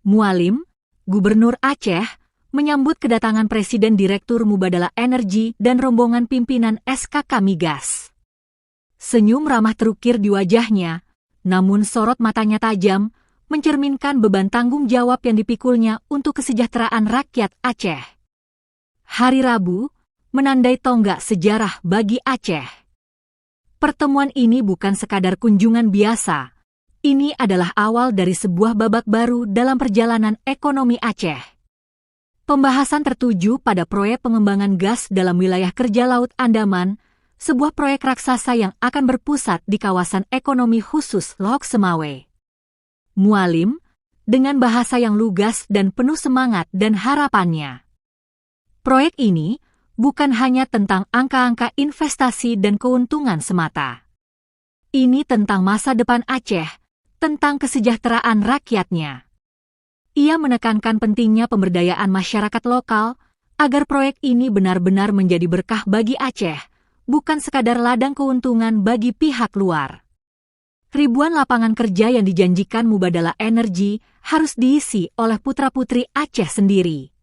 Mualim, Gubernur Aceh, menyambut kedatangan Presiden Direktur Mubadala Energi dan rombongan pimpinan SKK Migas. Senyum ramah terukir di wajahnya, namun sorot matanya tajam, mencerminkan beban tanggung jawab yang dipikulnya untuk kesejahteraan rakyat Aceh. Hari Rabu, menandai tonggak sejarah bagi Aceh. Pertemuan ini bukan sekadar kunjungan biasa. Ini adalah awal dari sebuah babak baru dalam perjalanan ekonomi Aceh. Pembahasan tertuju pada proyek pengembangan gas dalam wilayah kerja Laut Andaman, sebuah proyek raksasa yang akan berpusat di kawasan ekonomi khusus Lok Semawe. Mualim, dengan bahasa yang lugas dan penuh semangat dan harapannya. Proyek ini bukan hanya tentang angka-angka investasi dan keuntungan semata. Ini tentang masa depan Aceh, tentang kesejahteraan rakyatnya. Ia menekankan pentingnya pemberdayaan masyarakat lokal agar proyek ini benar-benar menjadi berkah bagi Aceh, bukan sekadar ladang keuntungan bagi pihak luar. Ribuan lapangan kerja yang dijanjikan Mubadala Energi harus diisi oleh putra-putri Aceh sendiri.